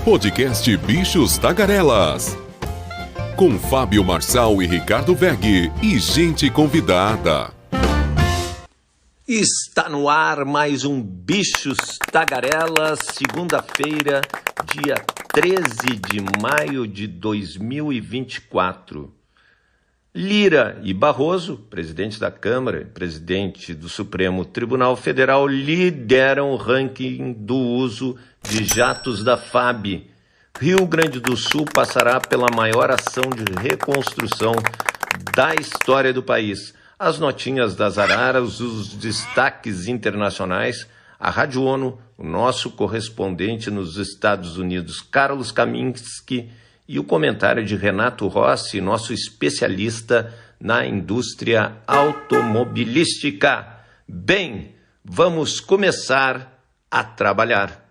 Podcast Bichos Tagarelas. Com Fábio Marçal e Ricardo Weg e gente convidada. Está no ar mais um Bichos Tagarelas, segunda-feira, dia 13 de maio de 2024. Lira e Barroso, presidente da Câmara e presidente do Supremo Tribunal Federal, lideram o ranking do uso de jatos da FAB. Rio Grande do Sul passará pela maior ação de reconstrução da história do país. As notinhas das araras, os destaques internacionais, a Rádio ONU, o nosso correspondente nos Estados Unidos, Carlos Kaminski, e o comentário de Renato Rossi, nosso especialista na indústria automobilística. Bem, vamos começar a trabalhar.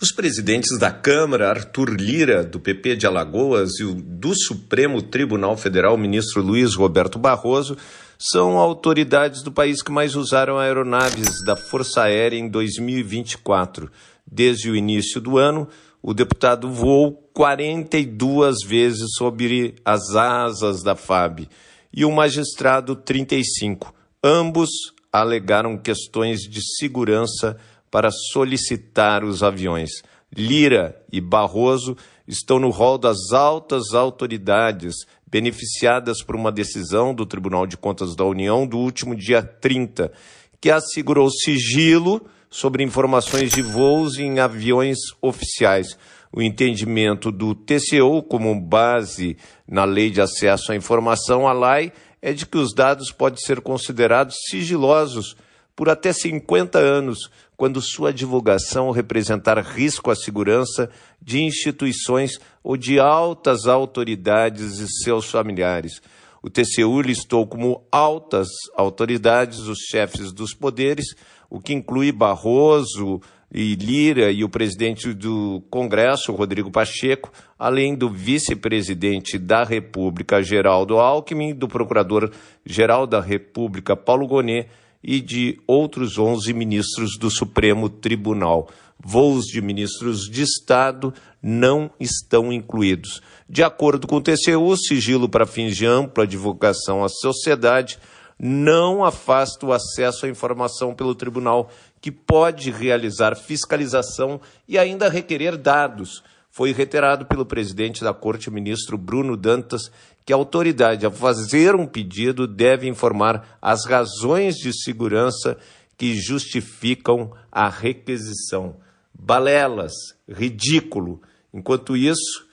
Os presidentes da Câmara, Arthur Lira, do PP de Alagoas, e o do Supremo Tribunal Federal, o ministro Luiz Roberto Barroso, são autoridades do país que mais usaram aeronaves da Força Aérea em 2024. Desde o início do ano, o deputado voou 42 vezes sobre as asas da FAB e o magistrado 35. Ambos alegaram questões de segurança para solicitar os aviões. Lira e Barroso estão no rol das altas autoridades beneficiadas por uma decisão do Tribunal de Contas da União do último dia 30, que assegurou sigilo sobre informações de voos em aviões oficiais. O entendimento do TCU, como base na Lei de Acesso à Informação, a LAI, é de que os dados podem ser considerados sigilosos por até 50 anos, quando sua divulgação representar risco à segurança de instituições ou de altas autoridades e seus familiares. O TCU listou como altas autoridades os chefes dos poderes, o que inclui Barroso e Lira e o presidente do Congresso, Rodrigo Pacheco, além do vice-presidente da República, Geraldo Alckmin, do procurador-geral da República, Paulo Gonet, e de outros 11 ministros do Supremo Tribunal. Voos de ministros de Estado não estão incluídos. De acordo com o TCU, o sigilo para fins de ampla divulgação à sociedade não afasta o acesso à informação pelo tribunal, que pode realizar fiscalização e ainda requerer dados. Foi reiterado pelo presidente da Corte, ministro Bruno Dantas, que a autoridade, ao fazer um pedido, deve informar as razões de segurança que justificam a requisição. Balelas, ridículo. Enquanto isso,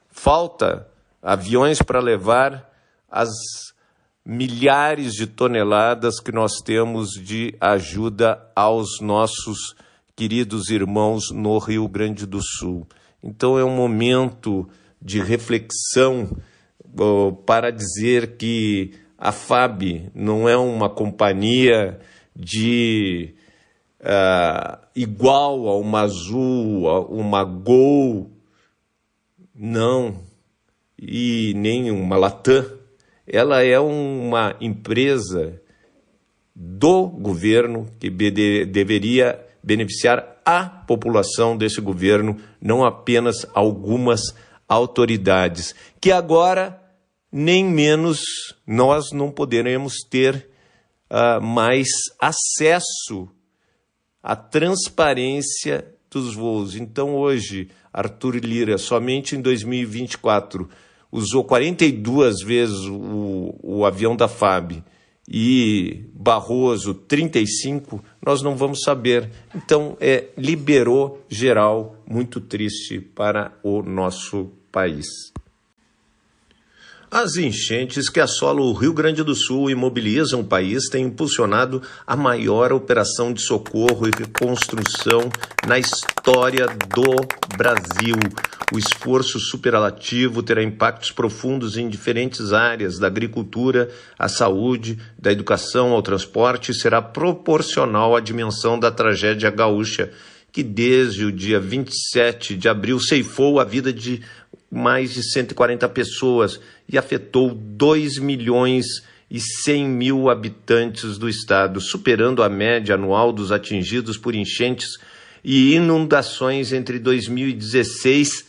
falta aviões para levar as milhares de toneladas que nós temos de ajuda aos nossos queridos irmãos no Rio Grande do Sul. Então é um momento de reflexão para dizer que a FAB não é uma companhia de igual a uma Azul, a uma Gol, não, e nem uma Latam. Ela é uma empresa do governo que deveria beneficiar a população desse governo, não apenas algumas autoridades, que agora nem menos nós não poderemos ter mais acesso à transparência dos voos. Então hoje, Arthur Lira, somente em 2024, usou 42 vezes o avião da FAB e Barroso 35, nós não vamos saber. Então, liberou geral, muito triste para o nosso país. As enchentes que assolam o Rio Grande do Sul e mobilizam o país têm impulsionado a maior operação de socorro e reconstrução na história do Brasil. O esforço superlativo terá impactos profundos em diferentes áreas, da agricultura à saúde, da educação ao transporte, e será proporcional à dimensão da tragédia gaúcha, que desde o dia 27 de abril ceifou a vida de mais de 140 pessoas e afetou 2.100.000 habitantes do estado, superando a média anual dos atingidos por enchentes e inundações entre 2016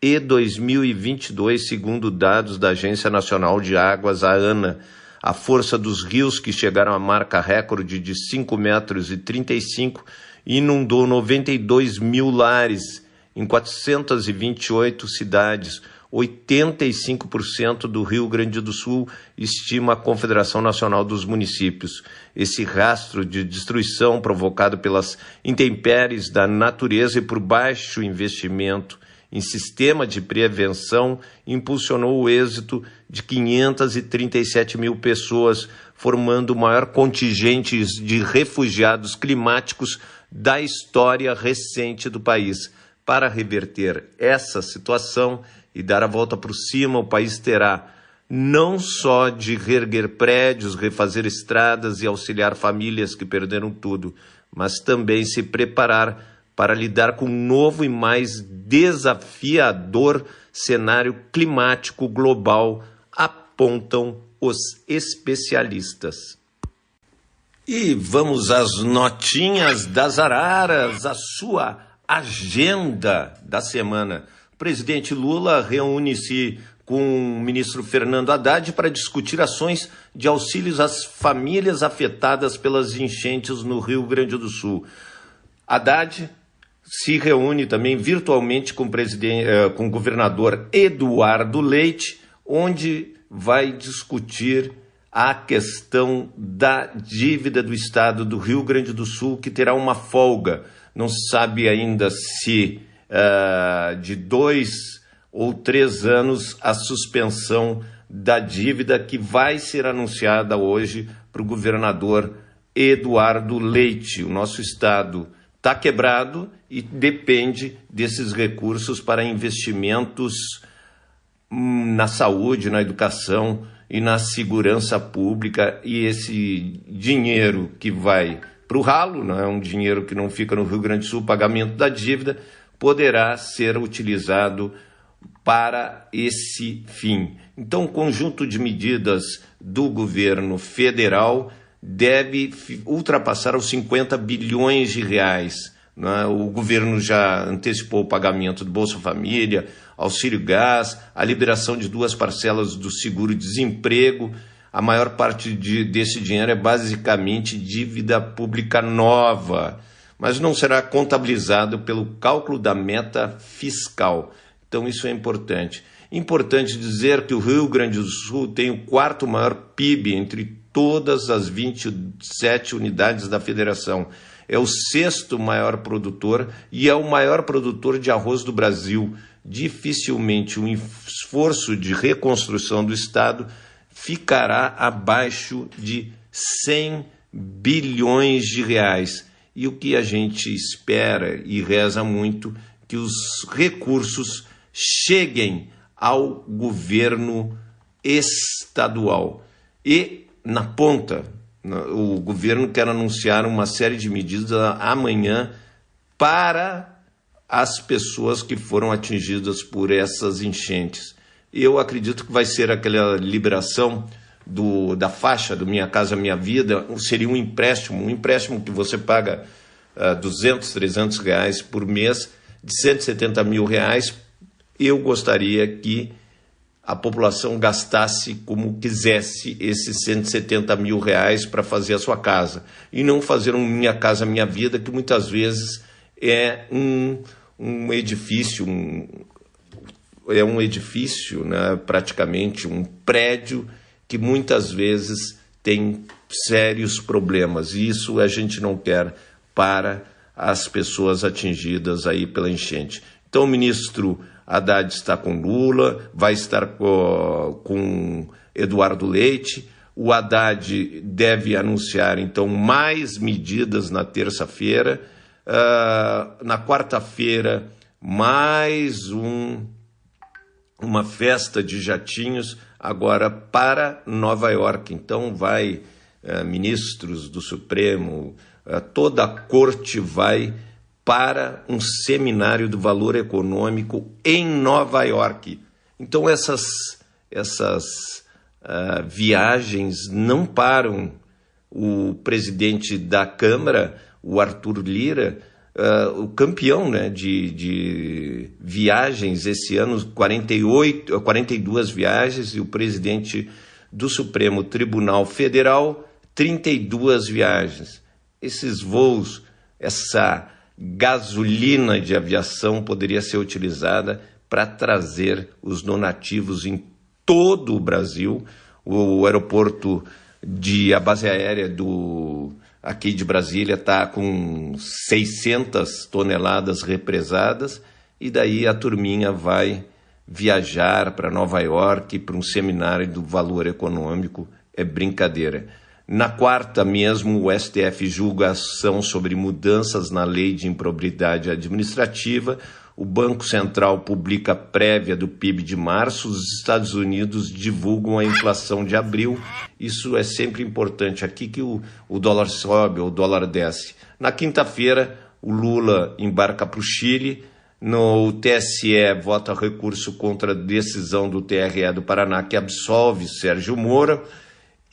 e 2022, segundo dados da Agência Nacional de Águas, a ANA. A força dos rios, que chegaram à marca recorde de 5,35 metros, inundou 92 mil lares em 428 cidades. 85% do Rio Grande do Sul, estima a Confederação Nacional dos Municípios. Esse rastro de destruição provocado pelas intempéries da natureza e por baixo investimento em sistema de prevenção impulsionou o êxito de 537 mil pessoas, formando o maior contingente de refugiados climáticos da história recente do país. Para reverter essa situação e dar a volta por cima, o país terá não só de reerguer prédios, refazer estradas e auxiliar famílias que perderam tudo, mas também se preparar para lidar com um novo e mais desafiador cenário climático global, apontam os especialistas. E vamos às notinhas das araras, a sua agenda da semana. O presidente Lula reúne-se com o ministro Fernando Haddad para discutir ações de auxílios às famílias afetadas pelas enchentes no Rio Grande do Sul. Haddad se reúne também virtualmente com o governador Eduardo Leite, onde vai discutir a questão da dívida do estado do Rio Grande do Sul, que terá uma folga. Não se sabe ainda se de 2 ou 3 anos a suspensão da dívida, que vai ser anunciada hoje para o governador Eduardo Leite. O nosso estado está quebrado e depende desses recursos para investimentos na saúde, na educação e na segurança pública, e esse dinheiro que vai para o ralo, não é um dinheiro que não fica no Rio Grande do Sul, pagamento da dívida, poderá ser utilizado para esse fim. Então, o conjunto de medidas do governo federal deve ultrapassar os 50 bilhões de reais. Né? O governo já antecipou o pagamento do Bolsa Família, auxílio gás, a liberação de 2 parcelas do seguro-desemprego. A maior parte desse dinheiro é basicamente dívida pública nova, mas não será contabilizado pelo cálculo da meta fiscal. Então isso é importante. Importante dizer que o Rio Grande do Sul tem o 4º maior PIB entre todas as 27 unidades da federação. É o 6º maior produtor e é o maior produtor de arroz do Brasil. Dificilmente um esforço de reconstrução do estado ficará abaixo de 100 bilhões de reais. E o que a gente espera e reza muito, que os recursos cheguem ao governo estadual. E, na ponta, o governo quer anunciar uma série de medidas amanhã para as pessoas que foram atingidas por essas enchentes. Eu acredito que vai ser aquela liberação da faixa do Minha Casa Minha Vida, seria um empréstimo que você paga 200, 300 reais por mês, de 170 mil reais. Eu gostaria que a população gastasse como quisesse esses 170 mil reais para fazer a sua casa, e não fazer um Minha Casa Minha Vida, que muitas vezes é um edifício, né, praticamente um prédio que muitas vezes tem sérios problemas, e isso a gente não quer para as pessoas atingidas aí pela enchente. Então o ministro Haddad está com Lula, vai estar com Eduardo Leite. O Haddad deve anunciar, então, mais medidas na terça-feira. Na quarta-feira, mais uma festa de jatinhos, agora para Nova York. Então vai ministros do Supremo, toda a corte vai para um seminário do valor econômico em Nova York. Então essas viagens não param. O presidente da Câmara, o Arthur Lira, o campeão, né, de viagens esse ano, 42 viagens, e o presidente do Supremo Tribunal Federal, 32 viagens. Esses voos, essa gasolina de aviação poderia ser utilizada para trazer os donativos em todo o Brasil. O aeroporto a base aérea aqui de Brasília está com 600 toneladas represadas, e daí a turminha vai viajar para Nova York para um seminário do valor econômico. É brincadeira. Na quarta mesmo, o STF julga a ação sobre mudanças na lei de improbidade administrativa. O Banco Central publica a prévia do PIB de março. Os Estados Unidos divulgam a inflação de abril. Isso é sempre importante. Aqui que o dólar sobe, o dólar desce. Na quinta-feira, o Lula embarca para o Chile. No TSE, vota recurso contra a decisão do TRE do Paraná que absolve Sérgio Moro.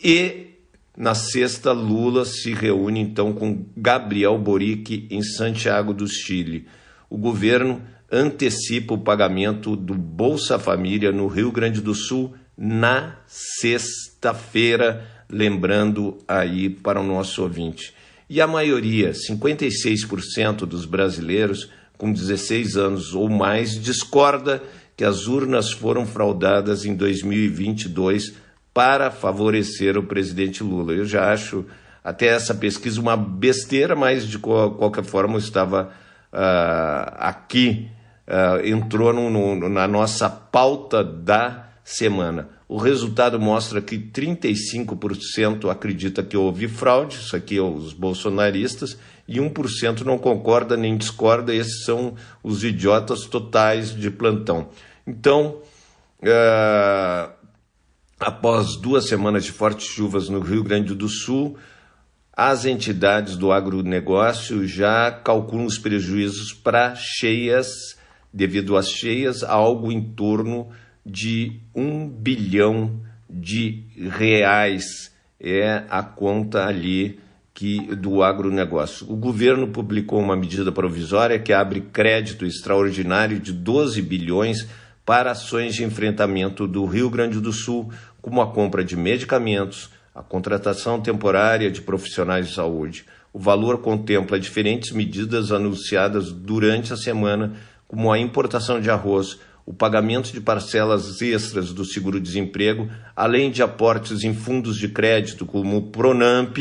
E na sexta, Lula se reúne então com Gabriel Boric em Santiago do Chile. O governo antecipa o pagamento do Bolsa Família no Rio Grande do Sul na sexta-feira, lembrando aí para o nosso ouvinte. E a maioria, 56% dos brasileiros com 16 anos ou mais, discorda que as urnas foram fraudadas em 2022 para favorecer o presidente Lula. Eu já acho até essa pesquisa uma besteira, mas de qualquer forma estava aqui, entrou na nossa pauta da semana. O resultado mostra que 35% acredita que houve fraude, isso aqui é os bolsonaristas, e 1% não concorda nem discorda. Esses são os idiotas totais de plantão. Então, após 2 semanas de fortes chuvas no Rio Grande do Sul, as entidades do agronegócio já calculam os prejuízos para cheias, devido às cheias, algo em torno de R$1 bilhão. É a conta ali do agronegócio. O governo publicou uma medida provisória que abre crédito extraordinário de 12 bilhões para ações de enfrentamento do Rio Grande do Sul, como a compra de medicamentos, a contratação temporária de profissionais de saúde. O valor contempla diferentes medidas anunciadas durante a semana, como a importação de arroz, o pagamento de parcelas extras do seguro-desemprego, além de aportes em fundos de crédito, como o Pronamp,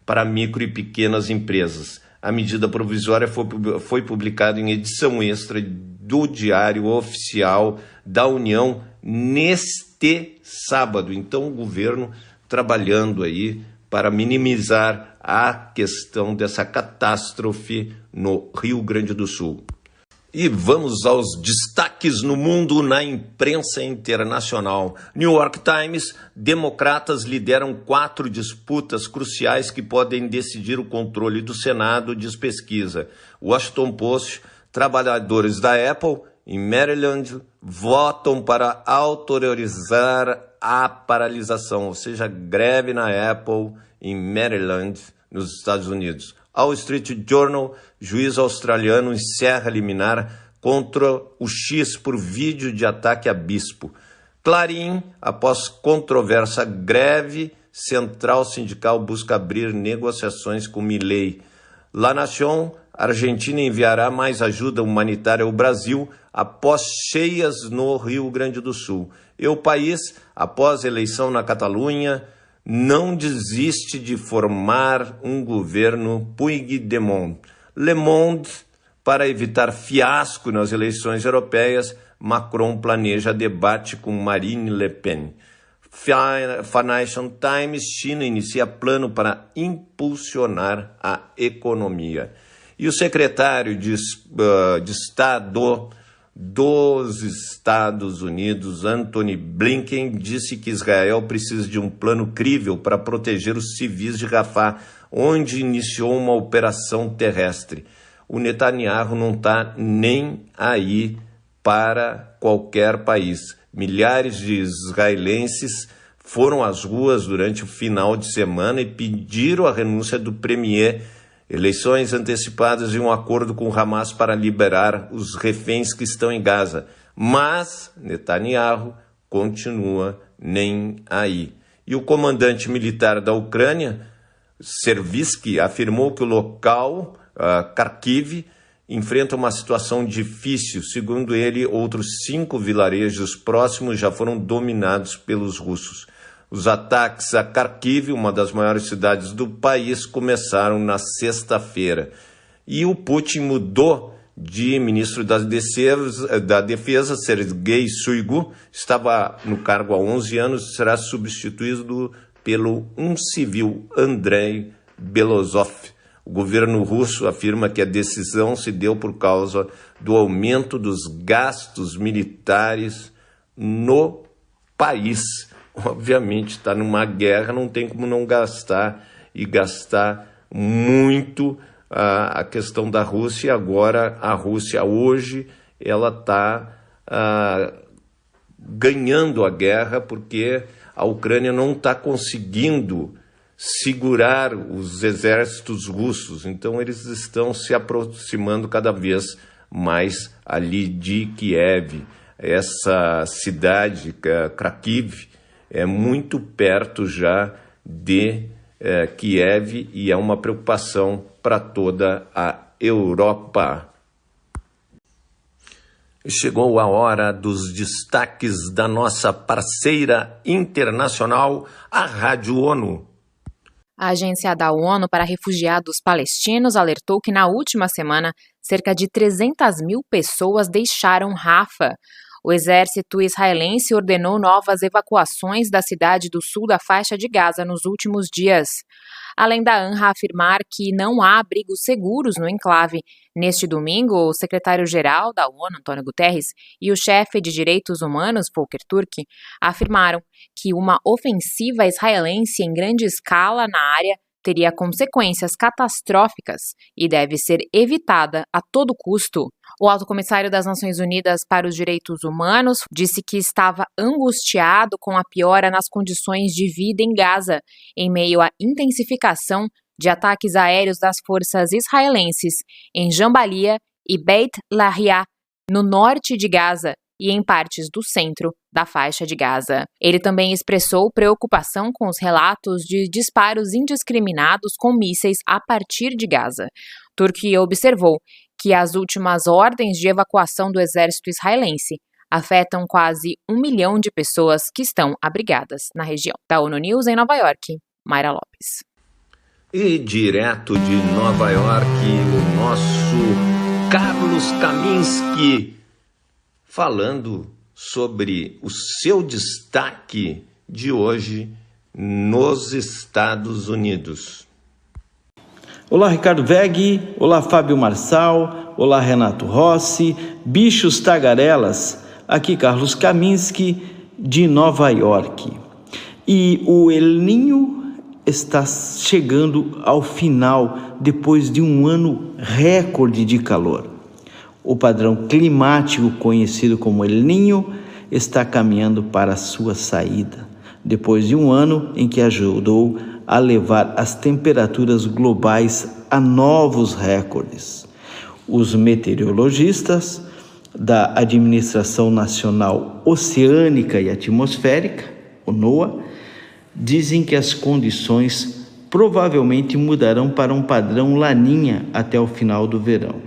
para micro e pequenas empresas. A medida provisória foi publicada em edição extra do Diário Oficial da União neste sábado. Então, o governo trabalhando aí para minimizar a questão dessa catástrofe no Rio Grande do Sul. E vamos aos destaques no mundo na imprensa internacional. New York Times: democratas lideram 4 disputas cruciais que podem decidir o controle do Senado, diz pesquisa. Washington Post: trabalhadores da Apple em Maryland votam para autorizar a paralisação, ou seja, greve na Apple em Maryland, nos Estados Unidos. Wall Street Journal: juiz australiano encerra liminar contra o X por vídeo de ataque a bispo. Clarim: após controversa greve, central sindical busca abrir negociações com Milei. La Nación: Argentina enviará mais ajuda humanitária ao Brasil após cheias no Rio Grande do Sul. E o País: após eleição na Catalunha, não desiste de formar um governo Puigdemont. Le Monde: para evitar fiasco nas eleições europeias, Macron planeja debate com Marine Le Pen. Financial Times: China inicia plano para impulsionar a economia. E o secretário de Estado dos Estados Unidos, Antony Blinken, disse que Israel precisa de um plano crível para proteger os civis de Rafah, onde iniciou uma operação terrestre. O Netanyahu não está nem aí para qualquer país. Milhares de israelenses foram às ruas durante o final de semana e pediram a renúncia do premier eleições antecipadas e um acordo com o Hamas para liberar os reféns que estão em Gaza. Mas Netanyahu continua nem aí. E o comandante militar da Ucrânia, Servitsky, afirmou que o local, Kharkiv, enfrenta uma situação difícil. Segundo ele, outros 5 vilarejos próximos já foram dominados pelos russos. Os ataques a Kharkiv, uma das maiores cidades do país, começaram na sexta-feira. E o Putin mudou de ministro da Defesa, Sergei Shoigu, estava no cargo há 11 anos, será substituído pelo civil, Andrei Belozov. O governo russo afirma que a decisão se deu por causa do aumento dos gastos militares no país. Obviamente, está numa guerra, não tem como não gastar, e gastar muito. A questão da Rússia. Agora, a Rússia hoje, ela está ganhando a guerra porque a Ucrânia não está conseguindo segurar os exércitos russos. Então, eles estão se aproximando cada vez mais ali de Kiev. Essa cidade, Kharkiv, é muito perto já de Kiev e é uma preocupação para toda a Europa. Chegou a hora dos destaques da nossa parceira internacional, a Rádio ONU. A Agência da ONU para Refugiados Palestinos alertou que na última semana, cerca de 300 mil pessoas deixaram Rafah. O exército israelense ordenou novas evacuações da cidade do sul da faixa de Gaza nos últimos dias. Além da UNRWA afirmar que não há abrigos seguros no enclave, neste domingo, o secretário-geral da ONU, Antônio Guterres, e o chefe de direitos humanos, Volker Turk, afirmaram que uma ofensiva israelense em grande escala na área teria consequências catastróficas e deve ser evitada a todo custo. O alto comissário das Nações Unidas para os Direitos Humanos disse que estava angustiado com a piora nas condições de vida em Gaza, em meio à intensificação de ataques aéreos das forças israelenses em Jambalia e Beit Lahia, no norte de Gaza, e em partes do centro da faixa de Gaza. Ele também expressou preocupação com os relatos de disparos indiscriminados com mísseis a partir de Gaza. Turquia observou que as últimas ordens de evacuação do exército israelense afetam quase 1 milhão de pessoas que estão abrigadas na região. Da ONU News em Nova York, Mayra Lopes. E direto de Nova York, o nosso Carlos Kaminski, falando sobre o seu destaque de hoje nos Estados Unidos. Olá, Ricardo Veg, olá, Fábio Marçal, olá, Renato Rossi, bichos tagarelas, aqui Carlos Kaminski, de Nova York. E o El Niño está chegando ao final depois de um ano recorde de calor. O padrão climático conhecido como El Niño está caminhando para a sua saída, depois de um ano em que ajudou a levar as temperaturas globais a novos recordes. Os meteorologistas da Administração Nacional Oceânica e Atmosférica, o NOAA, dizem que as condições provavelmente mudarão para um padrão Laninha até o final do verão.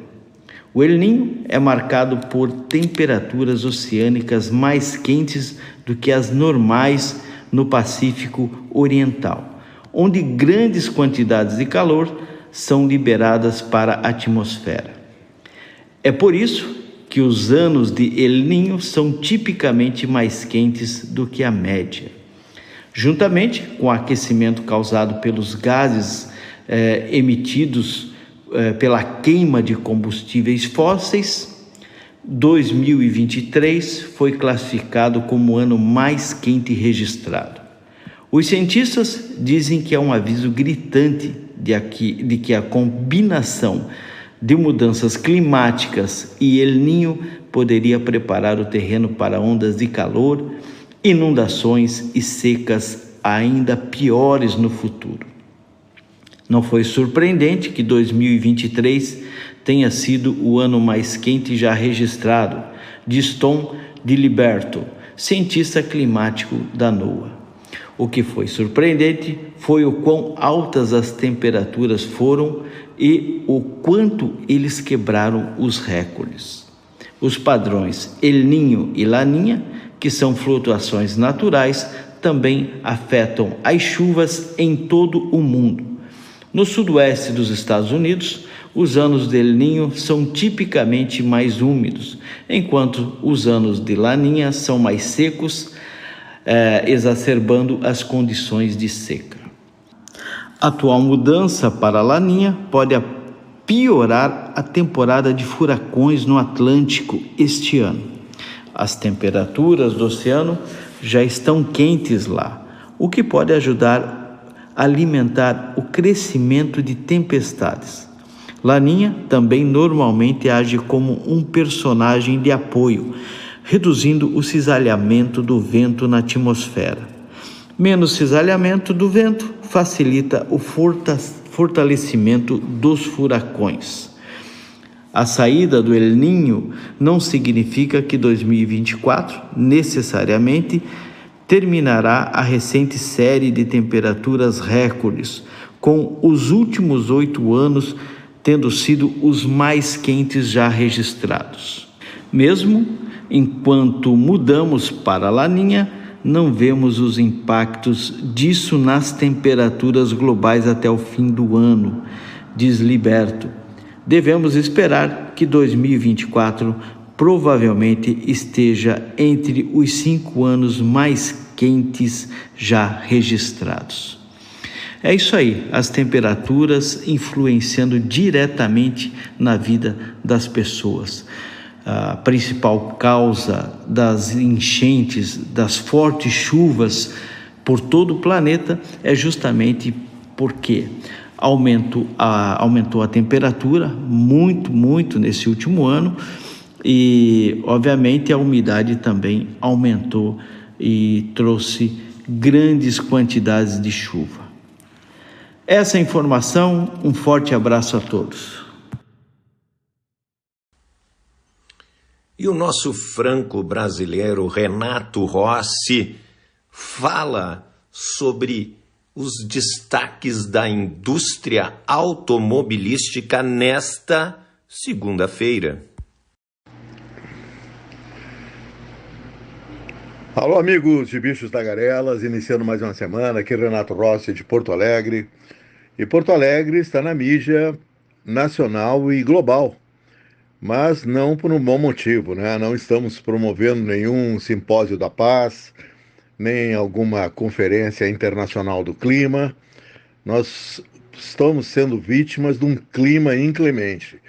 O El Niño é marcado por temperaturas oceânicas mais quentes do que as normais no Pacífico Oriental, onde grandes quantidades de calor são liberadas para a atmosfera. É por isso que os anos de El Niño são tipicamente mais quentes do que a média. Juntamente com o aquecimento causado pelos gases emitidos pela queima de combustíveis fósseis, 2023 foi classificado como o ano mais quente registrado. Os cientistas dizem que é um aviso gritante de que a combinação de mudanças climáticas e El Niño poderia preparar o terreno para ondas de calor, inundações e secas ainda piores no futuro. Não foi surpreendente que 2023 tenha sido o ano mais quente já registrado, diz Tom Diliberto, cientista climático da NOAA. O que foi surpreendente foi o quão altas as temperaturas foram e o quanto eles quebraram os recordes. Os padrões El Niño e Laninha, que são flutuações naturais, também afetam as chuvas em todo o mundo. No sudoeste dos Estados Unidos, os anos de El Niño são tipicamente mais úmidos, enquanto os anos de Laninha são mais secos, exacerbando as condições de seca. A atual mudança para a Laninha pode piorar a temporada de furacões no Atlântico este ano. As temperaturas do oceano já estão quentes lá, o que pode ajudar a alimentar o crescimento de tempestades. Laninha também normalmente age como um personagem de apoio, reduzindo o cisalhamento do vento na atmosfera. Menos cisalhamento do vento facilita o fortalecimento dos furacões. A saída do El Niño não significa que 2024 necessariamente terminará a recente série de temperaturas recordes, com os últimos 8 anos tendo sido os mais quentes já registrados. Mesmo enquanto mudamos para a Laninha, não vemos os impactos disso nas temperaturas globais até o fim do ano, diz Liberto. Devemos esperar que 2024 provavelmente esteja entre os 5 anos mais quentes já registrados. É isso aí, as temperaturas influenciando diretamente na vida das pessoas. A principal causa das enchentes, das fortes chuvas por todo o planeta é justamente porque aumentou a temperatura muito nesse último ano e, obviamente, a umidade também aumentou e trouxe grandes quantidades de chuva. Essa informação, um forte abraço a todos. E o nosso franco-brasileiro Renato Rossi fala sobre os destaques da indústria automobilística nesta segunda-feira. Alô, amigos de Bichos Tagarelas, iniciando mais uma semana, aqui Renato Rossi de Porto Alegre. E Porto Alegre está na mídia nacional e global, mas não por um bom motivo, né? Não estamos promovendo nenhum simpósio da paz, nem alguma conferência internacional do clima. Nós estamos sendo vítimas de um clima inclemente.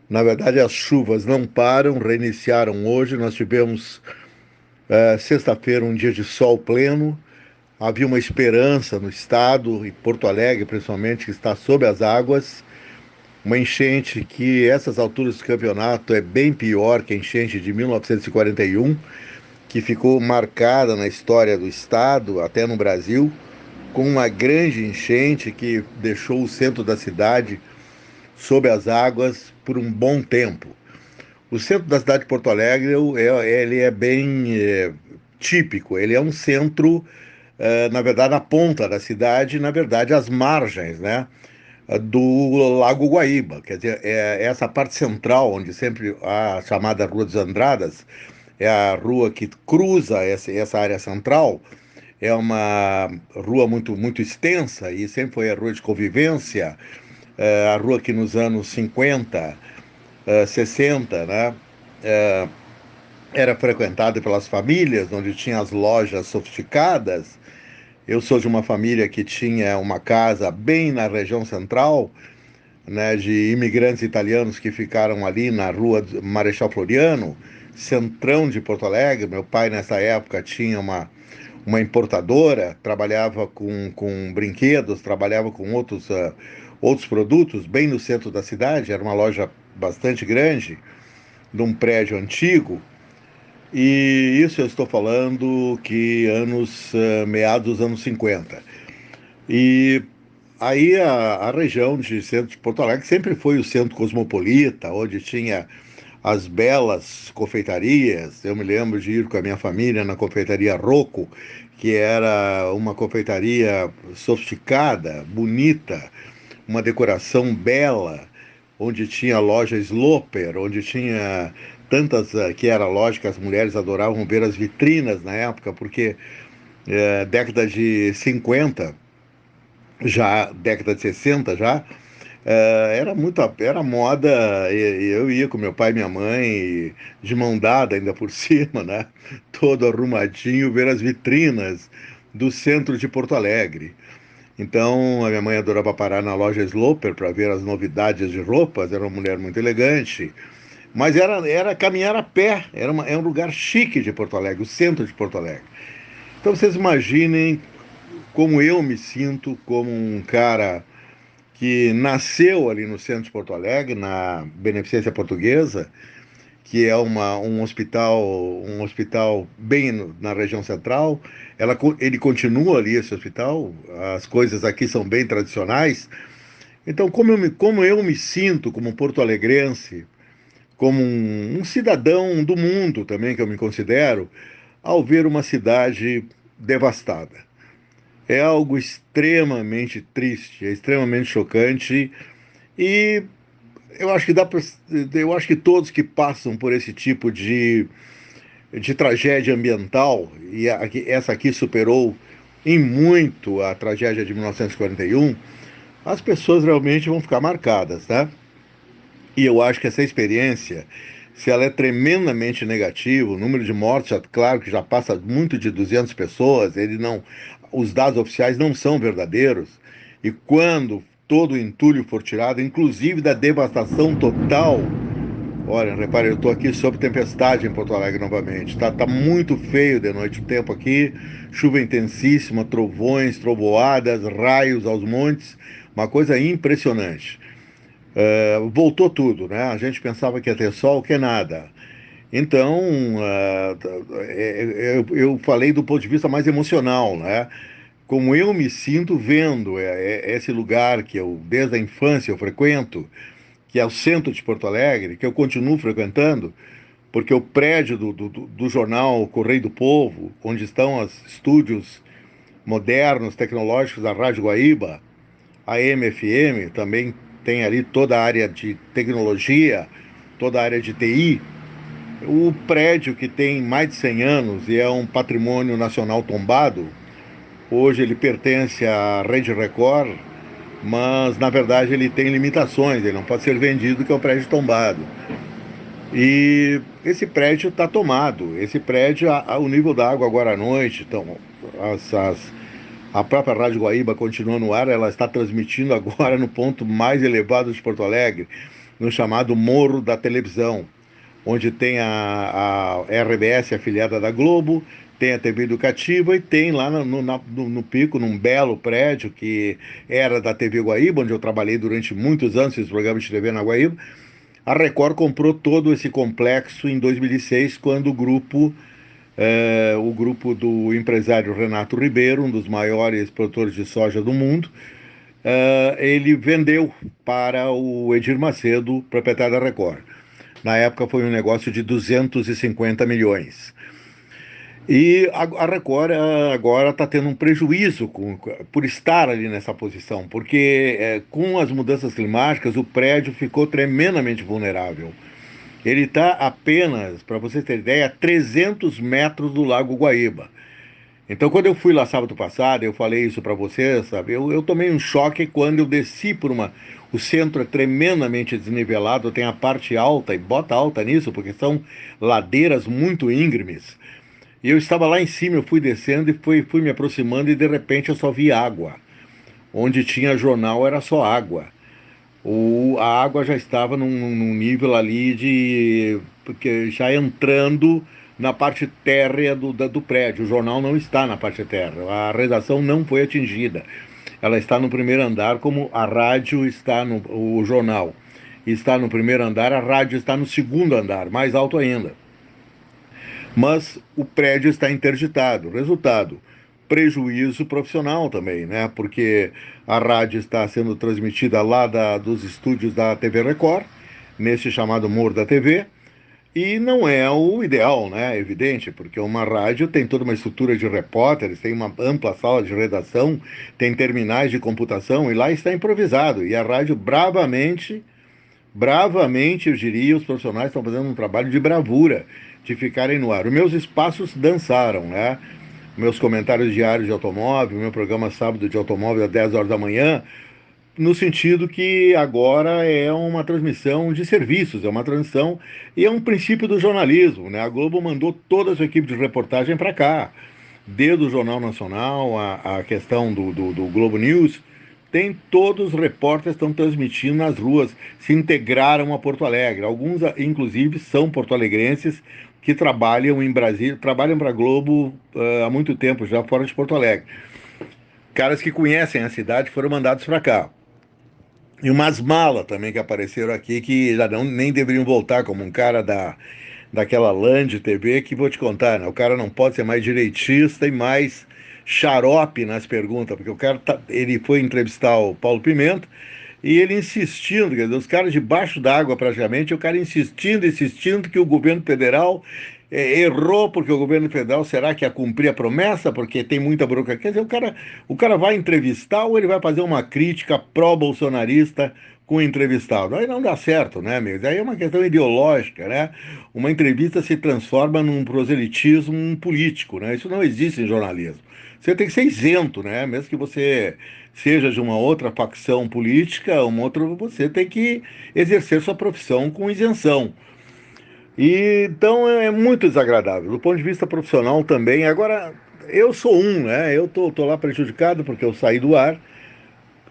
Na verdade, as chuvas não param, reiniciaram hoje. Nós tivemos sexta-feira um dia de sol pleno. Havia uma esperança no estado, e Porto Alegre principalmente, que está sob as águas. Uma enchente que, essas alturas do campeonato, é bem pior que a enchente de 1941, que ficou marcada na história do estado, até no Brasil, com uma grande enchente que deixou o centro da cidade sob as águas por um bom tempo. O centro da cidade de Porto Alegre ele é bem típico, ele é um centro, na verdade, na ponta da cidade, na verdade, às margens, né, do Lago Guaíba. Quer dizer, essa parte central, onde sempre a chamada Rua dos Andradas, é a rua que cruza essa área central, é uma rua muito extensa e sempre foi a rua de convivência, a rua que nos anos 50, 60, né, era frequentada pelas famílias, onde tinha as lojas sofisticadas. Eu sou de uma família que tinha uma casa bem na região central, né, de imigrantes italianos que ficaram ali na rua Marechal Floriano, centrão de Porto Alegre. Meu pai, nessa época, tinha uma importadora, trabalhava com brinquedos, trabalhava com outros produtos, bem no centro da cidade. Era uma loja bastante grande, de um prédio antigo. E isso eu estou falando que meados dos anos 50. E Aí a região de centro de Porto Alegre sempre foi o centro cosmopolita, onde tinha as belas confeitarias. Eu me lembro de ir com a minha família na confeitaria Rocco, que era uma confeitaria sofisticada, bonita, uma decoração bela, onde tinha a loja Sloper, onde tinha tantas que era lógico, as mulheres adoravam ver as vitrinas na época, porque década de 50, já década de 60 já, era moda, e eu ia com meu pai e minha mãe, de mão dada ainda por cima, né? Todo arrumadinho, ver as vitrinas do centro de Porto Alegre. Então, a minha mãe adorava parar na loja Sloper para ver as novidades de roupas, era uma mulher muito elegante. Mas era caminhar a pé, é um lugar chique de Porto Alegre, o centro de Porto Alegre. Então, vocês imaginem como eu me sinto como um cara que nasceu ali no centro de Porto Alegre, na Beneficência Portuguesa, que é um hospital bem na região central. Ele continua ali, esse hospital, as coisas aqui são bem tradicionais. Então, como eu me sinto como porto-alegrense, como um cidadão do mundo também, que eu me considero, ao ver uma cidade devastada. É algo extremamente triste, é extremamente chocante, e eu acho que todos que passam por esse tipo de tragédia ambiental, e essa aqui superou em muito a tragédia de 1941, as pessoas realmente vão ficar marcadas, né? E eu acho que essa experiência, se ela é tremendamente negativa, o número de mortes, claro que já passa muito de 200 pessoas, os dados oficiais não são verdadeiros, e quando todo o entulho for tirado, inclusive da devastação total. Olha, repare, eu estou aqui sob tempestade em Porto Alegre novamente. Tá muito feio de noite o tempo aqui, chuva intensíssima, trovões, trovoadas, raios aos montes, uma coisa impressionante. Voltou tudo, né? A gente pensava que ia ter sol, que é nada. Então, eu falei do ponto de vista mais emocional, né? Como eu me sinto vendo esse lugar que eu, desde a infância, eu frequento, que é o centro de Porto Alegre, que eu continuo frequentando, porque o prédio do jornal Correio do Povo, onde estão os estúdios modernos, tecnológicos da Rádio Guaíba, a AM/FM, também tem ali toda a área de tecnologia, toda a área de TI. O prédio, que tem mais de 100 anos e é um patrimônio nacional tombado, hoje ele pertence à Rede Record, mas na verdade ele tem limitações, ele não pode ser vendido, que é um prédio tombado. E esse prédio está tomado, esse prédio, o nível da água agora à noite, então, a própria Rádio Guaíba continua no ar, ela está transmitindo agora no ponto mais elevado de Porto Alegre, no chamado Morro da Televisão, onde tem a RBS, afiliada da Globo, tem a TV Educativa e tem lá no Pico, num belo prédio que era da TV Guaíba, onde eu trabalhei durante muitos anos, fiz programa de TV na Guaíba. A Record comprou todo esse complexo em 2006, quando o grupo do empresário Renato Ribeiro, um dos maiores produtores de soja do mundo, ele vendeu para o Edir Macedo, proprietário da Record. Na época foi um negócio de 250 milhões. E a Record agora está tendo um prejuízo por estar ali nessa posição, porque com as mudanças climáticas o prédio ficou tremendamente vulnerável. Ele está apenas, para você ter ideia, a 300 metros do Lago Guaíba. Então, quando eu fui lá sábado passado, eu falei isso para você, sabe? Eu tomei um choque quando eu desci por o centro é tremendamente desnivelado, tem a parte alta, e bota alta nisso, porque são ladeiras muito íngremes. E eu estava lá em cima, eu fui descendo e fui me aproximando, e de repente eu só vi água. Onde tinha jornal era só água. A água já estava num nível ali porque já entrando na parte térrea do prédio. O jornal não está na parte térrea, a redação não foi atingida. Ela está no primeiro andar, como a rádio está o jornal está no primeiro andar, a rádio está no segundo andar, mais alto ainda. Mas o prédio está interditado. Resultado, prejuízo profissional também, né? Porque a rádio está sendo transmitida lá dos estúdios da TV Record, nesse chamado Muro da TV, e não é o ideal, né? É evidente, porque uma rádio tem toda uma estrutura de repórteres, tem uma ampla sala de redação, tem terminais de computação, e lá está improvisado. E a rádio bravamente, eu diria, os profissionais estão fazendo um trabalho de bravura, de ficarem no ar. Os meus espaços dançaram, né? Meus comentários diários de automóvel, meu programa sábado de automóvel às 10 horas da manhã, no sentido que agora é uma transmissão de serviços, é uma transmissão e é um princípio do jornalismo, né? A Globo mandou toda a sua equipe de reportagem para cá, desde o Jornal Nacional, a questão do Globo News, tem todos os repórteres estão transmitindo nas ruas, se integraram a Porto Alegre. Alguns, inclusive, são porto-alegrenses que trabalham em Brasília, trabalham para a Globo há muito tempo, já fora de Porto Alegre. Caras que conhecem a cidade foram mandados para cá. E umas malas também que apareceram aqui que já nem deveriam voltar, como um cara daquela Land TV que vou te contar, né? O cara não pode ser mais direitista e mais xarope nas perguntas, porque o cara ele foi entrevistar o Paulo Pimenta e ele insistindo, quer dizer, os caras debaixo d'água praticamente, o cara insistindo que o governo federal errou, porque o governo federal será que ia cumprir a promessa, porque tem muita burocracia. Quer dizer, o cara vai entrevistar ou ele vai fazer uma crítica pró-bolsonarista com o entrevistado? Aí não dá certo, né, amigos? Aí é uma questão ideológica, né? Uma entrevista se transforma num proselitismo político, né? Isso não existe em jornalismo. Você tem que ser isento, né? Mesmo que você seja de uma outra facção política, você tem que exercer sua profissão com isenção. E então é muito desagradável. Do ponto de vista profissional também. Agora, eu sou né? Eu tô lá prejudicado porque eu saí do ar.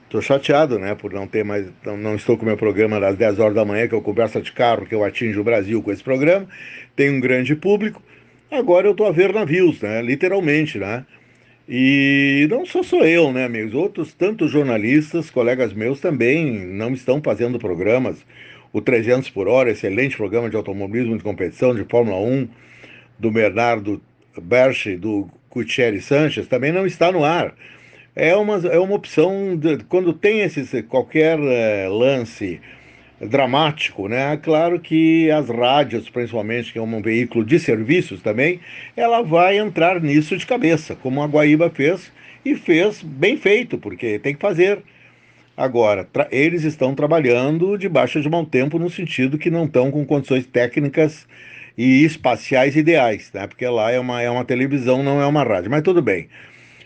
Tô chateado, né? Por não ter mais. Não estou com o meu programa das 10 horas da manhã, que é o Conversa de Carro, que eu atinjo o Brasil com esse programa. Tem um grande público. Agora eu tô a ver navios, né? Literalmente, né? E não sou eu, né, amigos? Outros tantos jornalistas, colegas meus também não estão fazendo programas. O 300 por hora, excelente programa de automobilismo de competição, de Fórmula 1, do Bernardo Berche, do Gutierrez Sanches, também não está no ar. É uma opção, quando tem qualquer lance dramático, né? Claro que as rádios, principalmente, que é um veículo de serviços também, ela vai entrar nisso de cabeça, como a Guaíba fez, e fez bem feito, porque tem que fazer. Agora, eles estão trabalhando debaixo de mau tempo, no sentido que não estão com condições técnicas e espaciais ideais, né? Porque lá é uma televisão, não é uma rádio. Mas tudo bem.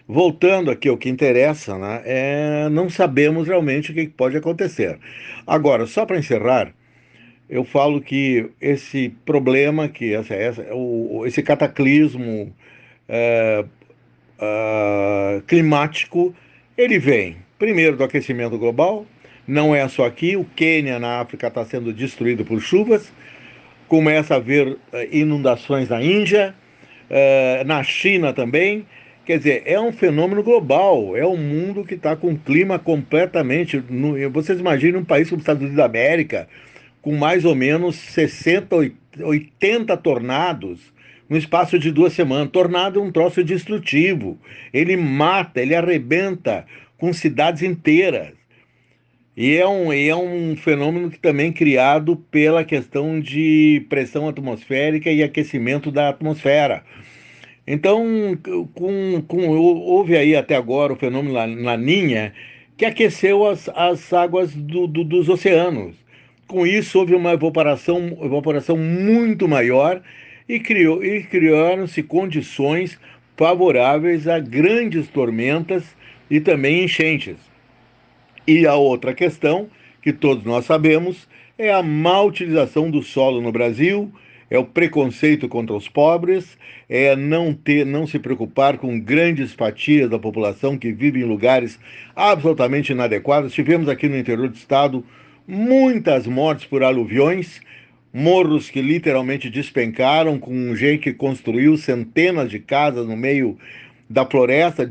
Voltando aqui ao que interessa, né? Não sabemos realmente o que pode acontecer. Agora, só para encerrar, eu falo que esse problema, esse cataclismo climático, ele vem, primeiro, do aquecimento global. Não é só aqui, o Quênia, na África, está sendo destruído por chuvas, começa a haver inundações na Índia, na China também. Quer dizer, é um fenômeno global, é um mundo que está com um clima completamente... Vocês imaginem um país como os Estados Unidos da América, com mais ou menos 60, 80 tornados no espaço de 2 semanas. Tornado é um troço destrutivo, ele mata, ele arrebenta com cidades inteiras. E é um fenômeno que também criado pela questão de pressão atmosférica e aquecimento da atmosfera. Então, houve aí até agora o fenômeno Laninha, que aqueceu as águas dos oceanos. Com isso, houve uma evaporação muito maior e criaram-se condições favoráveis a grandes tormentas e também enchentes. E a outra questão, que todos nós sabemos, é a má utilização do solo no Brasil, é o preconceito contra os pobres, é não se preocupar com grandes fatias da população que vive em lugares absolutamente inadequados. Tivemos aqui no interior do estado muitas mortes por aluviões, morros que literalmente despencaram, com gente que construiu centenas de casas no meio da floresta,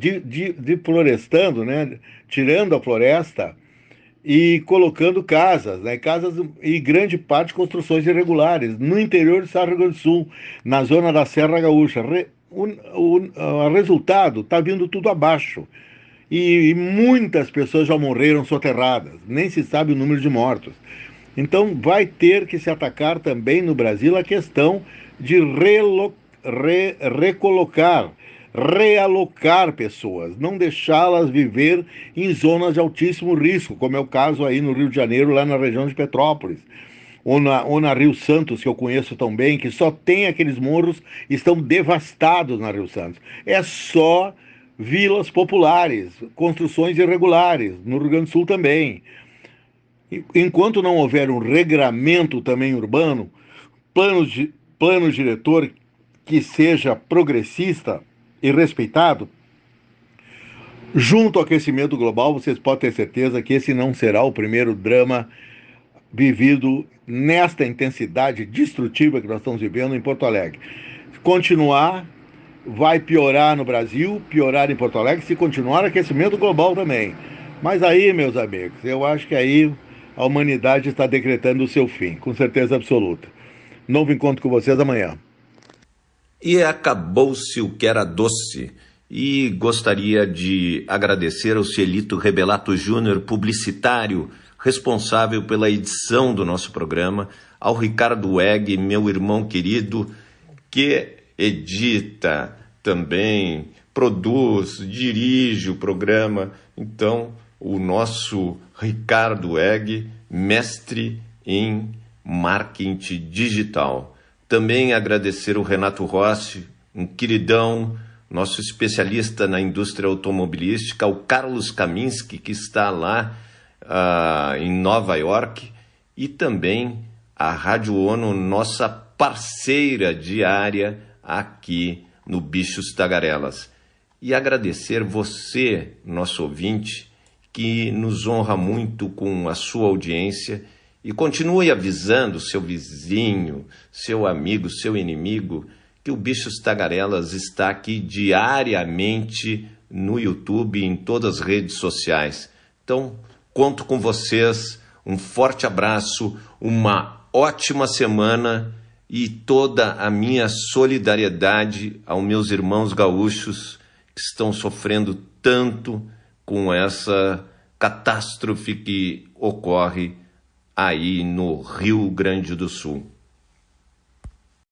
deflorestando, né? Tirando a floresta e colocando casas, né? Casas e grande parte construções irregulares no interior do estado do Rio Grande do Sul, na zona da Serra Gaúcha. o resultado está vindo tudo abaixo. E muitas pessoas já morreram soterradas, nem se sabe o número de mortos. Então vai ter que se atacar também no Brasil a questão de recolocar, realocar pessoas, não deixá-las viver em zonas de altíssimo risco, como é o caso aí no Rio de Janeiro, lá na região de Petrópolis, ou na Rio Santos, que eu conheço tão bem, que só tem aqueles morros, estão devastados na Rio Santos. É só vilas populares, construções irregulares, no Rio Grande do Sul também. Enquanto não houver um regramento também urbano, plano diretor que seja progressista e respeitado, junto ao aquecimento global, vocês podem ter certeza que esse não será o primeiro drama vivido nesta intensidade destrutiva que nós estamos vivendo em Porto Alegre. Continuar, vai piorar no Brasil, piorar em Porto Alegre, se continuar aquecimento global também. Mas aí, meus amigos, eu acho que aí a humanidade está decretando o seu fim, com certeza absoluta. Novo encontro com vocês amanhã. E acabou-se o que era doce. E gostaria de agradecer ao Cielito Rebelato Júnior, publicitário, responsável pela edição do nosso programa, ao Ricardo Weg, meu irmão querido, que edita também, produz, dirige o programa. Então, o nosso Ricardo Weg, mestre em marketing digital. Também agradecer o Renato Rossi, um queridão, nosso especialista na indústria automobilística, o Carlos Kaminski, que está lá em Nova York, e também a Rádio ONU, nossa parceira diária aqui no Bichos Tagarelas. E agradecer você, nosso ouvinte, que nos honra muito com a sua audiência, e continue avisando seu vizinho, seu amigo, seu inimigo, que o Bichos Tagarelas está aqui diariamente no YouTube e em todas as redes sociais. Então, conto com vocês, um forte abraço, uma ótima semana e toda a minha solidariedade aos meus irmãos gaúchos que estão sofrendo tanto com essa catástrofe que ocorre aí no Rio Grande do Sul.